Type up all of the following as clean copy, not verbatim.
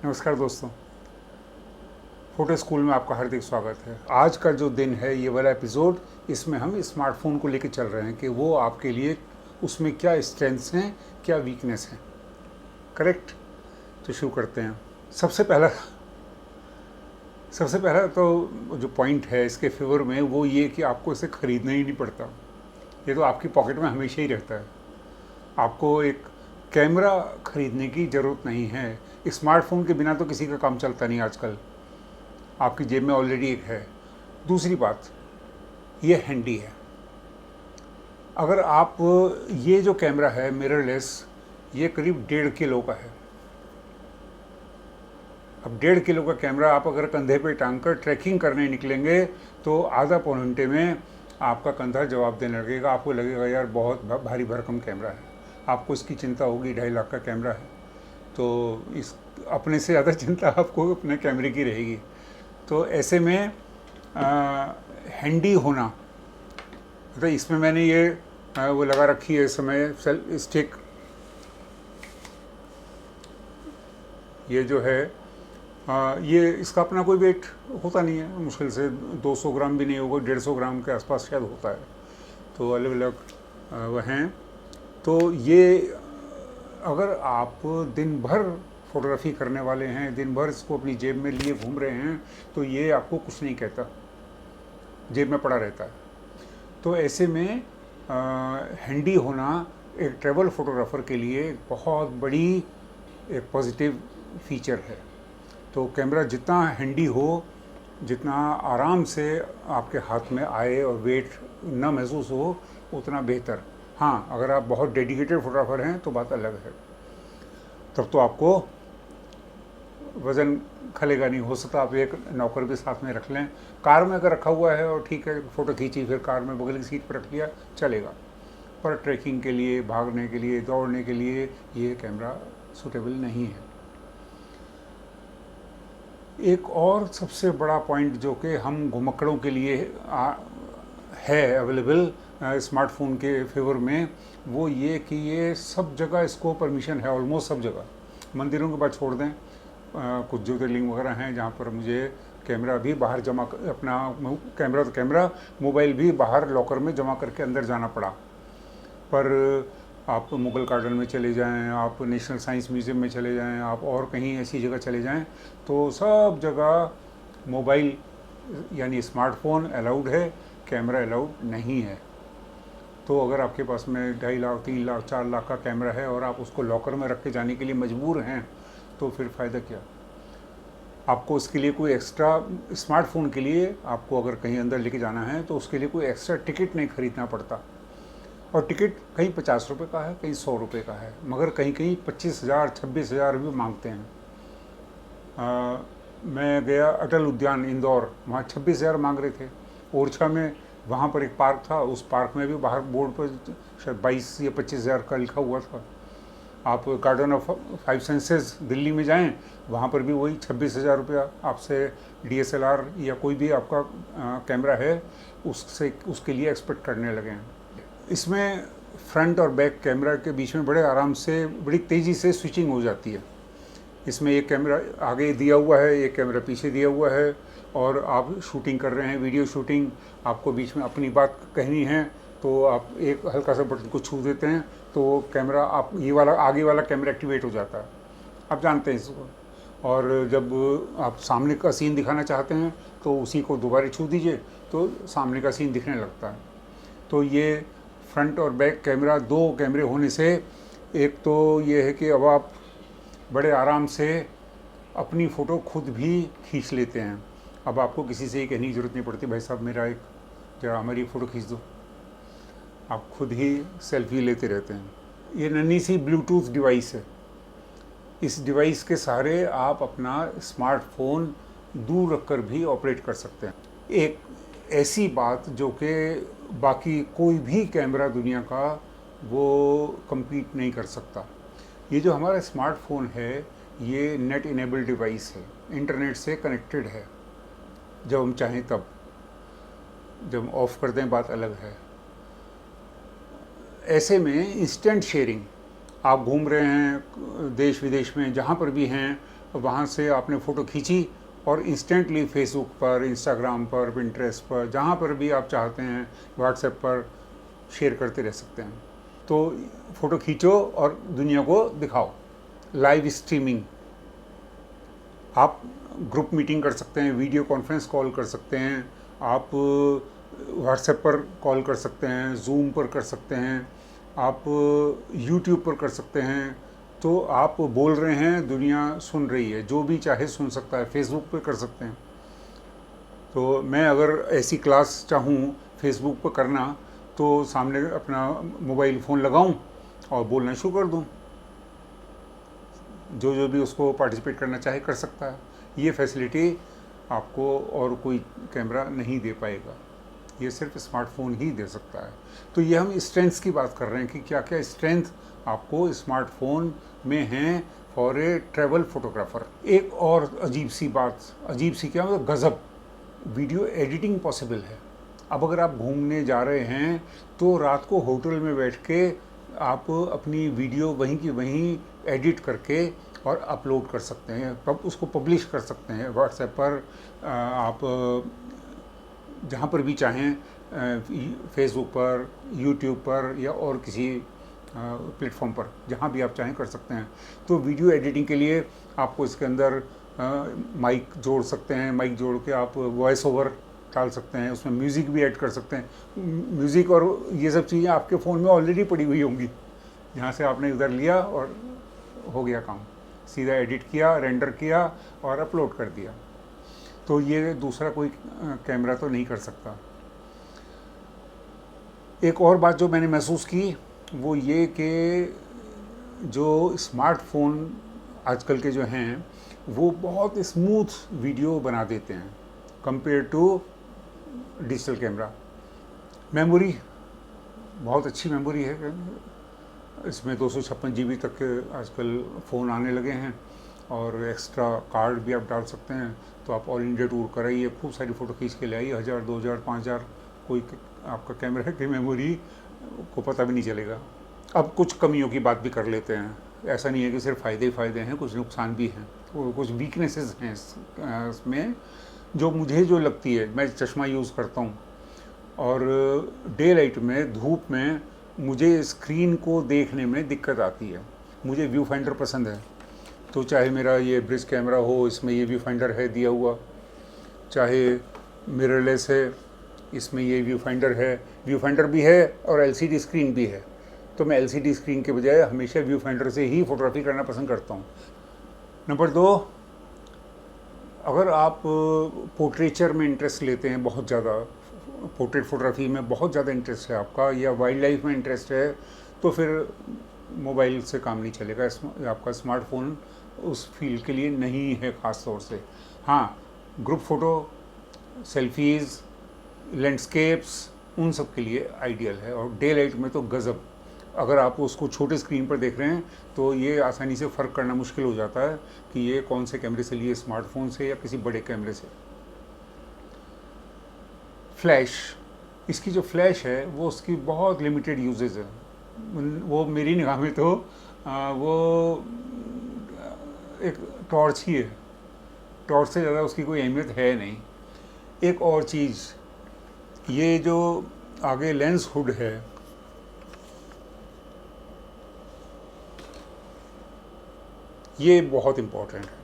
नमस्कार दोस्तों, photo school में आपका हार्दिक स्वागत है। आज का जो दिन है, ये वाला एपिसोड, इसमें हम स्मार्टफोन को लेकर चल रहे हैं कि वो आपके लिए उसमें क्या स्ट्रेंथ्स हैं, क्या वीकनेस हैं। करेक्ट? तो शुरू करते हैं। सबसे पहला सबसे पहला तो जो पॉइंट है इसके फेवर में, वो ये कि आपको इसे ख़रीदना ही नहीं पड़ता। ये तो आपकी पॉकेट में हमेशा ही रहता है। आपको एक कैमरा ख़रीदने की ज़रूरत नहीं है। स्मार्टफोन के बिना तो किसी का काम चलता नहीं आजकल। आपकी जेब में ऑलरेडी एक है। दूसरी बात, ये हैंडी है। अगर आप, ये जो कैमरा है मिररलेस, ये करीब 1.5 किलो का है। अब 1.5 किलो का कैमरा आप अगर कंधे पे टांग कर ट्रैकिंग करने निकलेंगे तो आधा पौन घंटे में आपका कंधा जवाब देने लगेगा। आपको लगेगा यार बहुत भारी भरकम कैमरा है। आपको इसकी चिंता होगी, 2.5 लाख का कैमरा है, तो इस अपने से ज़्यादा चिंता आपको अपने कैमरे की रहेगी। तो ऐसे में हैंडी होना, मतलब इसमें मैंने ये वो लगा रखी है इस समय सेल्फ स्टिक। ये जो है ये इसका अपना कोई वेट होता नहीं है, मुश्किल से 200 ग्राम भी नहीं होगा, 150 ग्राम के आसपास शायद होता है। तो अलग अलग वह हैं। तो ये अगर आप दिन भर फोटोग्राफी करने वाले हैं, दिन भर इसको अपनी जेब में लिए घूम रहे हैं, तो ये आपको कुछ नहीं कहता, जेब में पड़ा रहता है। तो ऐसे में हैंडी होना एक ट्रैवल फोटोग्राफर के लिए बहुत बड़ी एक पॉजिटिव फीचर है। तो कैमरा जितना हैंडी हो, जितना आराम से आपके हाथ में आए और वेट ना महसूस हो, उतना बेहतर। हाँ, अगर आप बहुत डेडिकेटेड फोटोग्राफर हैं तो बात अलग है, तब तो आपको वज़न खलेगा नहीं। हो सकता आप एक नौकर भी साथ में रख लें। कार में अगर रखा हुआ है और ठीक है, फ़ोटो खींची, फिर कार में बगल की सीट पर रख लिया, चलेगा। पर ट्रैकिंग के लिए, भागने के लिए, दौड़ने के लिए ये कैमरा सूटेबल नहीं है। एक और सबसे बड़ा पॉइंट जो कि हम घुमक्कड़ों के लिए है अवेलेबल स्मार्टफोन के फेवर में, वो ये कि ये सब जगह इसको परमिशन है, ऑलमोस्ट सब जगह। मंदिरों के बाद छोड़ दें, कुछ ज्योतिर्लिंग वगैरह हैं जहाँ पर मुझे कैमरा भी बाहर अपना कैमरा तो कैमरा, मोबाइल भी बाहर लॉकर में जमा करके अंदर जाना पड़ा। पर आप मुगल गार्डन में चले जाएं, आप नेशनल साइंस म्यूज़ियम में चले जाएं, आप और कहीं ऐसी जगह चले जाएं, तो सब जगह मोबाइल यानी स्मार्टफोन अलाउड है, कैमरा अलाउड नहीं है। तो अगर आपके पास में 2.5 लाख, 3 लाख, 4 लाख का कैमरा है और आप उसको लॉकर में रख के जाने के लिए मजबूर हैं, तो फिर फ़ायदा क्या। आपको उसके लिए कोई एक्स्ट्रा, स्मार्टफोन के लिए आपको अगर कहीं अंदर लेके जाना है तो उसके लिए कोई एक्स्ट्रा टिकट नहीं खरीदना पड़ता। और टिकट कहीं 50 रुपये का है, कहीं 100 रुपये का है, मगर कहीं कहीं 25,000, 26,000 भी मांगते हैं। मैं गया अटल उद्यान इंदौर, वहाँ 26,000 मांग रहे थे। ओरछा में वहाँ पर एक पार्क था, उस पार्क में भी बाहर बोर्ड पर शायद 22 या 25,000 का लिखा हुआ था। आप गार्डन ऑफ 5 सेंसेस दिल्ली में जाएं, वहाँ पर भी वही 26,000 रुपया आपसे DSLR या कोई भी आपका कैमरा है उससे, उसके लिए एक्सपेक्ट करने लगे हैं। इसमें फ्रंट और बैक कैमरा के बीच में बड़े आराम से, बड़ी तेज़ी से स्विचिंग हो जाती है। इसमें एक कैमरा आगे दिया हुआ है, एक कैमरा पीछे दिया हुआ है, और आप शूटिंग कर रहे हैं, वीडियो शूटिंग, आपको बीच में अपनी बात कहनी है, तो आप एक हल्का सा बटन को छू देते हैं तो कैमरा, आप ये वाला आगे वाला कैमरा एक्टिवेट हो जाता है। आप जानते हैं इसको। और जब आप सामने का सीन दिखाना चाहते हैं तो उसी को दोबारा छू दीजिए तो सामने का सीन दिखने लगता है। तो ये फ्रंट और बैक कैमरा, 2 कैमरे होने से एक तो ये है कि अब आप बड़े आराम से अपनी फ़ोटो खुद भी खींच लेते हैं। अब आपको किसी से ही कहने की ज़रूरत नहीं पड़ती, भाई साहब मेरा एक जरा हमारी फ़ोटो खींच दो। आप खुद ही सेल्फी लेते रहते हैं। ये नन्ही सी ब्लूटूथ डिवाइस है। इस डिवाइस के सहारे आप अपना स्मार्टफोन दूर रखकर भी ऑपरेट कर सकते हैं। एक ऐसी बात जो कि बाकी कोई भी कैमरा दुनिया का वो compete नहीं कर सकता। ये जो हमारा स्मार्टफोन है, ये नेट इनेबल्ड डिवाइस है, इंटरनेट से कनेक्टेड है। जब हम चाहें तब, जब ऑफ कर दें बात अलग है। ऐसे में इंस्टेंट शेयरिंग, आप घूम रहे हैं देश विदेश में, जहाँ पर भी हैं, वहाँ से आपने फ़ोटो खींची और इंस्टेंटली फेसबुक पर, इंस्टाग्राम पर, पिंटरेस्ट पर, जहाँ पर भी आप चाहते हैं, व्हाट्सएप पर शेयर करते रह सकते हैं। तो फ़ोटो खींचो और दुनिया को दिखाओ। लाइव स्ट्रीमिंग, आप ग्रुप मीटिंग कर सकते हैं, वीडियो कॉन्फ्रेंस कॉल कर सकते हैं, आप व्हाट्सएप पर कॉल कर सकते हैं, जूम पर कर सकते हैं, आप यूट्यूब पर कर सकते हैं। तो आप बोल रहे हैं, दुनिया सुन रही है, जो भी चाहे सुन सकता है। फेसबुक पे कर सकते हैं। तो मैं अगर ऐसी क्लास चाहूँ फेसबुक पर करना, तो सामने अपना मोबाइल फ़ोन लगाऊं और बोलना शुरू कर दूं। जो भी उसको पार्टिसिपेट करना चाहे कर सकता है। ये फैसिलिटी आपको और कोई कैमरा नहीं दे पाएगा, ये सिर्फ स्मार्टफोन ही दे सकता है। तो ये हम स्ट्रेंथ्स की बात कर रहे हैं कि क्या क्या स्ट्रेंथ आपको स्मार्टफोन में हैं फॉर ए ट्रैवल फोटोग्राफर। एक और अजीब सी बात, अजीब सी क्या मतलब, गज़ब, वीडियो एडिटिंग पॉसिबल है। अब अगर आप घूमने जा रहे हैं तो रात को होटल में बैठ के आप अपनी वीडियो वहीं की वहीं एडिट करके और अपलोड कर सकते हैं, उसको पब्लिश कर सकते हैं व्हाट्सएप पर, आप जहाँ पर भी चाहें, फेसबुक पर, यूट्यूब पर या और किसी प्लेटफॉर्म पर, जहाँ भी आप चाहें कर सकते हैं। तो वीडियो एडिटिंग के लिए आपको इसके अंदर माइक जोड़ सकते हैं, माइक जोड़ के आप वॉइस ओवर डाल सकते हैं, उसमें म्यूज़िक भी ऐड कर सकते हैं। म्यूज़िक और ये सब चीज़ें आपके फ़ोन में ऑलरेडी पड़ी हुई होंगी, जहाँ से आपने उधर लिया और हो गया काम, सीधा एडिट किया, रेंडर किया और अपलोड कर दिया। तो ये दूसरा कोई कैमरा तो नहीं कर सकता। एक और बात जो मैंने महसूस की वो ये कि जो स्मार्टफोन आजकल के जो हैं वो बहुत स्मूथ वीडियो बना देते हैं compare to digital camera. Memory बहुत अच्छी मेमोरी है, इसमें 256 GB तक के आजकल फ़ोन आने लगे हैं और एक्स्ट्रा कार्ड भी आप डाल सकते हैं। तो आप ऑल इंडिया टूर कराइए, खूब सारी फ़ोटो खींच के ले आइए, 1000, 2000, 5000, कोई आपका कैमरा की मेमोरी को पता भी नहीं चलेगा। अब कुछ कमियों की बात भी कर लेते हैं। ऐसा नहीं है कि सिर्फ फ़ायदे ही फ़ायदे हैं, कुछ नुकसान भी हैं, कुछ वीकनेसेस हैं इसमें। जो मुझे जो लगती है, मैं चश्मा यूज़ करता हूँ और डे लाइट में, धूप में मुझे स्क्रीन को देखने में दिक्कत आती है। मुझे व्यू फाइंडर पसंद है, तो चाहे मेरा ये ब्रिज कैमरा हो, इसमें ये व्यू फाइंडर है दिया हुआ, चाहे मिररलेस है, इसमें ये व्यू फाइंडर है, व्यू फाइंडर भी है और LCD स्क्रीन भी है। तो मैं LCD स्क्रीन के बजाय हमेशा व्यू फाइंडर से ही फ़ोटोग्राफी करना पसंद करता हूँ। नंबर 2, अगर आप पोर्ट्रेचर में इंटरेस्ट लेते हैं, बहुत ज़्यादा पोर्ट्रेट फोटोग्राफी में बहुत ज़्यादा इंटरेस्ट है आपका, या वाइल्ड लाइफ में इंटरेस्ट है, तो फिर मोबाइल से काम नहीं चलेगा। आपका स्मार्टफोन उस फील्ड के लिए नहीं है ख़ास तौर से। हाँ, ग्रुप फ़ोटो, सेल्फीज़, लैंडस्केप्स, उन सब के लिए आइडियल है। और डे लाइट में तो गज़ब, अगर आप उसको छोटे स्क्रीन पर देख रहे हैं तो ये आसानी से फ़र्क करना मुश्किल हो जाता है कि ये कौन से कैमरे से लिए, स्मार्टफोन से या किसी बड़े कैमरे से। फ्लैश, इसकी जो फ्लैश है वो उसकी बहुत लिमिटेड यूजेज है। वो मेरी निगाह में तो वो एक टॉर्च ही है, टॉर्च से ज़्यादा उसकी कोई अहमियत है नहीं। एक और चीज़, ये जो आगे लेंस हुड है, ये बहुत इम्पोर्टेंट है।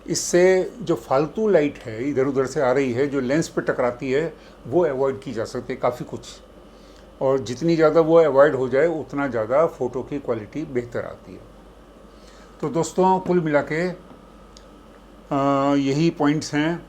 इससे जो फालतू लाइट है इधर उधर से आ रही है, जो लेंस पे टकराती है, वो अवॉइड की जा सकती है काफ़ी कुछ। और जितनी ज़्यादा वो अवॉइड हो जाए उतना ज़्यादा फ़ोटो की क्वालिटी बेहतर आती है। तो दोस्तों, कुल मिला के यही पॉइंट्स हैं।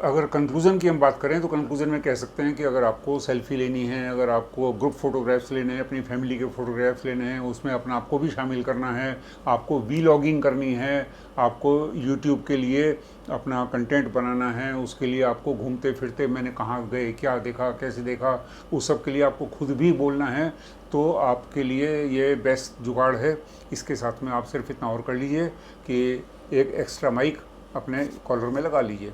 अगर कंक्लूज़न की हम बात करें तो कंक्लूज़न में कह सकते हैं कि अगर आपको सेल्फ़ी लेनी है, अगर आपको ग्रुप फ़ोटोग्राफ्स लेने हैं, अपनी फैमिली के फ़ोटोग्राफ्स लेने हैं, उसमें अपना आपको भी शामिल करना है, आपको वीलॉगिंग करनी है, आपको यूट्यूब के लिए अपना कंटेंट बनाना है, उसके लिए आपको घूमते फिरते मैंने कहाँ गए, क्या देखा, कैसे देखा, उस सब के लिए आपको खुद भी बोलना है, तो आपके लिए ये बेस्ट जुगाड़ है। इसके साथ में आप सिर्फ इतना और कर लीजिए कि एक एक्स्ट्रा माइक अपने कॉलर में लगा लीजिए।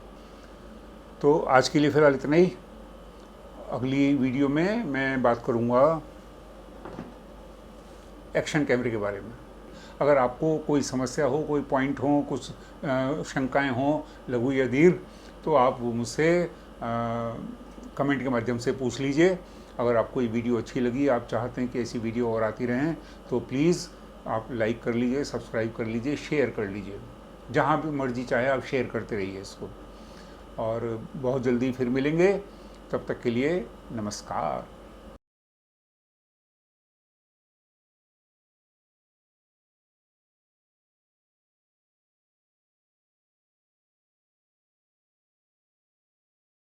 तो आज के लिए फ़िलहाल इतना ही। अगली वीडियो में मैं बात करूँगा एक्शन कैमरे के बारे में। अगर आपको कोई समस्या हो, कोई पॉइंट हो, कुछ शंकाएं हों लघु या दीर्घ, तो आप मुझसे कमेंट के माध्यम से पूछ लीजिए। अगर आपको ये वीडियो अच्छी लगी, आप चाहते हैं कि ऐसी वीडियो और आती रहें, तो प्लीज़ आप लाइक कर लीजिए, सब्सक्राइब कर लीजिए, शेयर कर लीजिए। जहाँ भी मर्जी चाहे आप शेयर करते रहिए इसको। और बहुत जल्दी फिर मिलेंगे, तब तक के लिए नमस्कार।